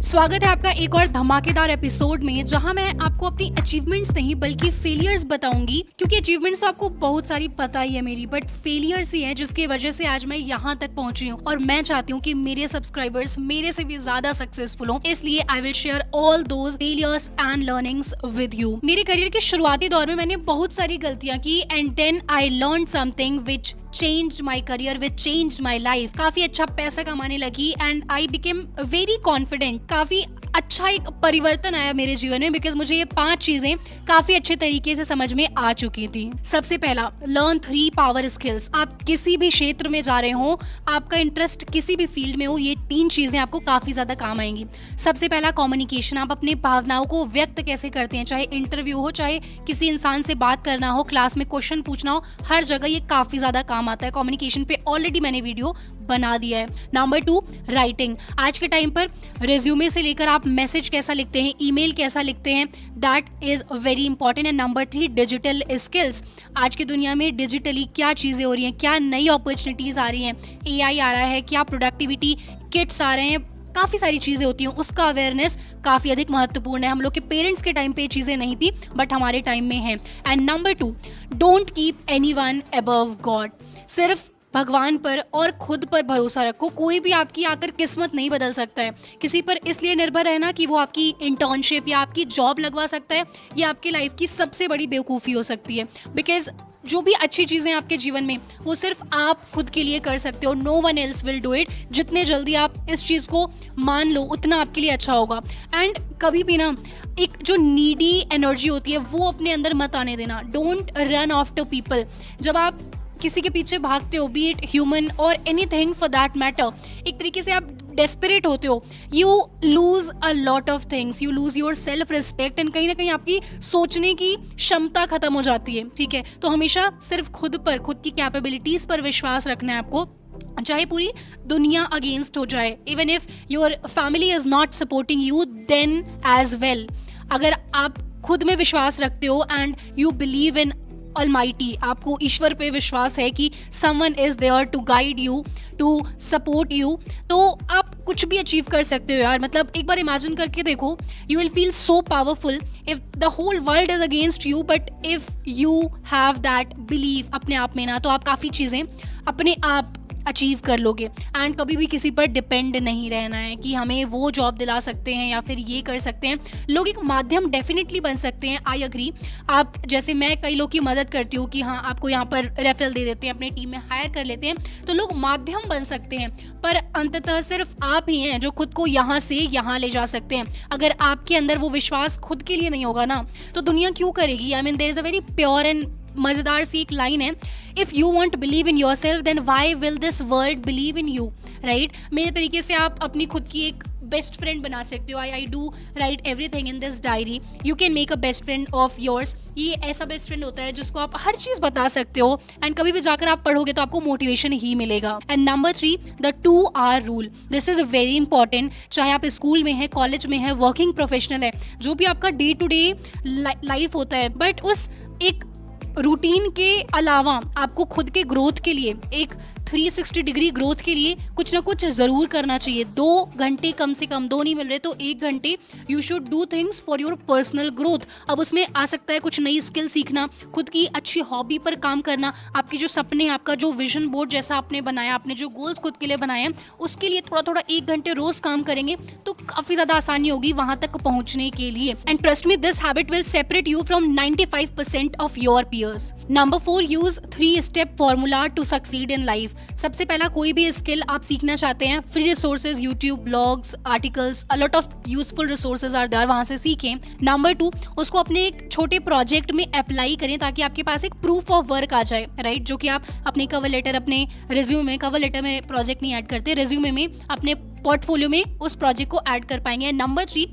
स्वागत है आपका एक और धमाकेदार एपिसोड में, जहां मैं आपको अपनी अचीवमेंट्स नहीं बल्कि फेलियर्स बताऊंगी। क्योंकि अचीवमेंट्स तो आपको बहुत सारी पता ही है मेरी, बट फेलियर्स ही है जिसकी वजह से आज मैं यहाँ तक पहुंची हूँ। और मैं चाहती हूँ कि मेरे सब्सक्राइबर्स मेरे से भी ज्यादा सक्सेसफुल हों, इसलिए I will share all those failures and learnings with you. मेरे करियर के शुरुआती दौर में मैंने बहुत सारी गलतियां की and then I learn something which changed my career, which changed my life। काफी अच्छा पैसा कमाने लगी and I became very confident. काफी अच्छा एक परिवर्तन आया मेरे जीवन में, बिकॉज मुझे ये 5 चीजें काफी अच्छे तरीके से समझ में आ चुकी थी। सबसे पहला, लर्न 3 पावर स्किल्स। आप किसी भी क्षेत्र में जा रहे हो, आपका इंटरेस्ट किसी भी फील्ड में हो, ये 3 चीजें आपको काफी ज्यादा काम आएंगी। सबसे पहला, कम्युनिकेशन। आप अपने भावनाओं को व्यक्त कैसे करते हैं, चाहे इंटरव्यू हो, चाहे किसी इंसान से बात करना हो, क्लास में क्वेश्चन पूछना हो, हर जगह ये काफी ज्यादा काम आता है। कम्युनिकेशन पे ऑलरेडी मैंने वीडियो बना दिया है। Number 2, writing. आज के टाइम पर रिज्यूमे से लेकर आप मैसेज कैसा लिखते हैं, ईमेल कैसा लिखते हैं, that is very important. And number 3, digital skills. आज की दुनिया में डिजिटली क्या चीज़ें हो रही हैं, क्या नई अपॉर्चुनिटीज़ आ रही हैं, AI आ रहा है, क्या प्रोडक्टिविटी किट्स आ रहे हैं, काफ़ी सारी चीज़ें होती हैं, उसका अवेयरनेस काफ़ी अधिक महत्वपूर्ण है। हम लोग के पेरेंट्स के टाइम पे ये चीज़ें नहीं थी, बट हमारे टाइम में है। And number 2, don't keep anyone above God. सिर्फ भगवान पर और खुद पर भरोसा रखो। कोई भी आपकी आकर किस्मत नहीं बदल सकता है। किसी पर इसलिए निर्भर रहना कि वो आपकी इंटर्नशिप या आपकी जॉब लगवा सकता है, ये आपकी लाइफ की सबसे बड़ी बेवकूफ़ी हो सकती है। बिकॉज जो भी अच्छी चीज़ें आपके जीवन में, वो सिर्फ आप खुद के लिए कर सकते हो। No one else will do it. जितने जल्दी आप इस चीज़ को मान लो, उतना आपके लिए अच्छा होगा। एंड कभी भी ना एक जो नीडी एनर्जी होती है वो अपने अंदर मत आने देना। Don't run after people. जब आप किसी के पीछे भागते हो, बी इट ह्यूमन और एनीथिंग फॉर दैट मैटर, एक तरीके से आप डेस्परेट होते हो। You lose a lot of things, you lose your self respect and कहीं ना कहीं आपकी सोचने की क्षमता खत्म हो जाती है। ठीक है, तो हमेशा सिर्फ खुद पर, खुद की कैपेबिलिटीज पर विश्वास रखना है आपको, चाहे पूरी दुनिया अगेंस्ट हो जाए। Even if your family is not supporting you, then as well. अगर आप खुद में विश्वास रखते हो and you believe in Almighty, आपको ईश्वर पे विश्वास है कि someone is there to guide you, to support you, तो आप कुछ भी अचीव कर सकते हो यार। मतलब एक बार इमेजिन करके देखो, you will feel so powerful if the whole world is against you, but if you have that belief अपने आप में ना, तो आप काफ़ी चीज़ें अपने आप अचीव कर लोगे। एंड कभी भी किसी पर डिपेंड नहीं रहना है कि हमें वो जॉब दिला सकते हैं या फिर ये कर सकते हैं। लोग एक माध्यम डेफिनेटली बन सकते हैं, आई अग्री। आप जैसे मैं कई लोग की मदद करती हूँ कि हाँ, आपको यहाँ पर रेफरल दे देते हैं, अपने टीम में हायर कर लेते हैं, तो लोग माध्यम बन सकते हैं। पर अंततः सिर्फ आप ही हैं जो खुद को यहाँ से यहाँ ले जा सकते हैं। अगर आपके अंदर वो विश्वास खुद के लिए नहीं होगा ना, तो दुनिया क्यों करेगी। I mean there is a very pure and मज़ेदार सी एक लाइन है, if you want believe in yourself then why will this world believe in you, right. मेरे तरीके से आप अपनी खुद की एक बेस्ट फ्रेंड बना सकते हो। I do right everything in this diary. You can make a best friend of yours. ये ऐसा बेस्ट फ्रेंड होता है जिसको आप हर चीज़ बता सकते हो एंड कभी भी जाकर आप पढ़ोगे तो आपको मोटिवेशन ही मिलेगा। And number 3, the 2R rule. This is very important. चाहे आप स्कूल में है, कॉलेज में है, वर्किंग प्रोफेशनल है, जो भी आपका डे टू डे लाइफ होता है, बट उस एक रूटीन के अलावा आपको खुद के ग्रोथ के लिए, एक 360 डिग्री ग्रोथ के लिए कुछ ना कुछ ज़रूर करना चाहिए। 2 घंटे कम से कम, 2 नहीं मिल रहे तो 1 घंटे you should do things for your personal growth. अब उसमें आ सकता है कुछ नई स्किल सीखना, खुद की अच्छी हॉबी पर काम करना, आपके जो सपने हैं, आपका जो विजन बोर्ड जैसा आपने बनाया, आपने जो गोल्स खुद के लिए बनाए हैं, उसके लिए थोड़ा थोड़ा 1 घंटे रोज़ काम करेंगे तो काफ़ी ज़्यादा आसानी होगी वहाँ तक पहुँचने के लिए। And trust me, this habit will separate you from 95% of your peers. Number 4, use 3 step formula to succeed in life. सबसे पहला, कोई भी स्किल आप सीखना चाहते हैं, free resources, YouTube, blogs, articles, a lot of useful resources are there, वहाँ से सीखें। नंबर 2, उसको अपने एक छोटे प्रोजेक्ट में अप्लाई करें ताकि आपके पास एक प्रूफ ऑफ वर्क आ जाए, राइट, जो कि आप अपने कवर लेटर, अपने रिज्यूमे में, कवर लेटर में प्रोजेक्ट नहीं ऐड करते, रिज्यूमे में, अपने पोर्टफोलियो में उस प्रोजेक्ट को ऐड कर पाएंगे। Number 3,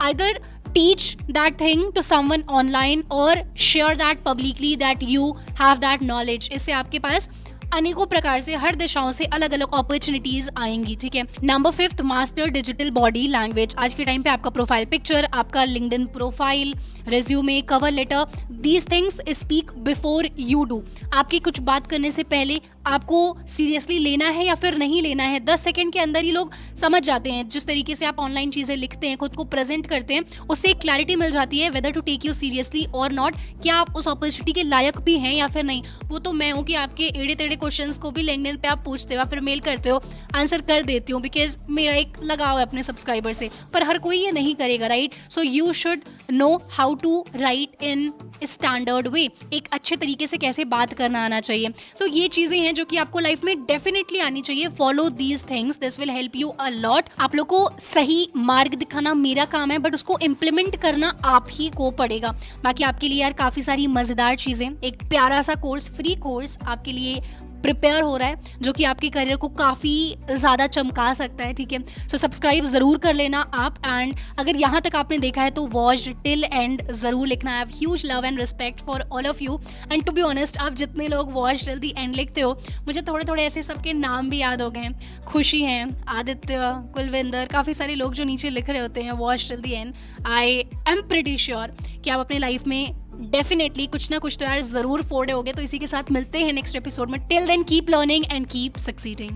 either teach that thing to someone online or share that publicly that you have that knowledge। इससे आपके पास अनेकों प्रकार से, हर दिशाओं से अलग अलग अपॉर्चुनिटीज आएंगी। ठीक है। Number 5, master digital body language. आज के टाइम पे आपका प्रोफाइल पिक्चर, आपका LinkedIn profile, resume, cover letter, these things speak before you do. आपकी कुछ बात करने से पहले आपको सीरियसली लेना है या फिर नहीं लेना है। 10 सेकंड के अंदर ही लोग समझ जाते हैं। जिस तरीके से आप ऑनलाइन चीज़ें लिखते हैं, खुद को प्रेजेंट करते हैं, उससे एक क्लैरिटी मिल जाती है whether to take you seriously और नॉट, क्या आप उस अपॉर्चुनिटी के लायक भी हैं या फिर नहीं। वो तो मैं हूँ कि आपके एड़े टेढ़े क्वेश्चंस को भी लिंक्डइन पे आप पूछते हो या फिर मेल करते हो, आंसर कर देती हूँ, बिकॉज मेरा एक लगाव है अपने सब्सक्राइबर से। पर हर कोई ये नहीं करेगा, right? So you should know how to write in standard way, एक अच्छे तरीके से कैसे बात करना आना चाहिए। सो ये चीज़ें हैं जो कि आपको लाइफ में डेफिनेटली आनी चाहिए। Follow these things, this will help you a lot. आप लोग को सही मार्ग दिखाना मेरा काम है, बट उसको इम्प्लीमेंट करना आप ही को पड़ेगा। बाकी आपके लिए यार काफ़ी सारी मज़ेदार चीज़ें, एक प्यारा सा कोर्स, फ्री कोर्स आपके लिए प्रिपेयर हो रहा है जो कि आपके करियर को काफ़ी ज़्यादा चमका सकता है, ठीक है? सो सब्सक्राइब ज़रूर कर लेना आप। एंड अगर यहाँ तक आपने देखा है तो वॉच टिल एंड ज़रूर लिखना। I have huge love and respect for all of you. And to be honest, आप जितने लोग वॉच टिल दी एंड लिखते हो, मुझे थोड़े थोड़े ऐसे सबके नाम भी याद हो गए हैं। खुशी हैं, आदित्य, कुलविंदर, काफ़ी सारे लोग जो नीचे लिख रहे होते हैं watch till the and. I am pretty sure कि आप अपनी लाइफ में डेफिनेटली कुछ ना कुछ तो यार ज़रूर फोड़े होगे। तो इसी के साथ मिलते हैं नेक्स्ट एपिसोड में। Till then keep learning and keep succeeding.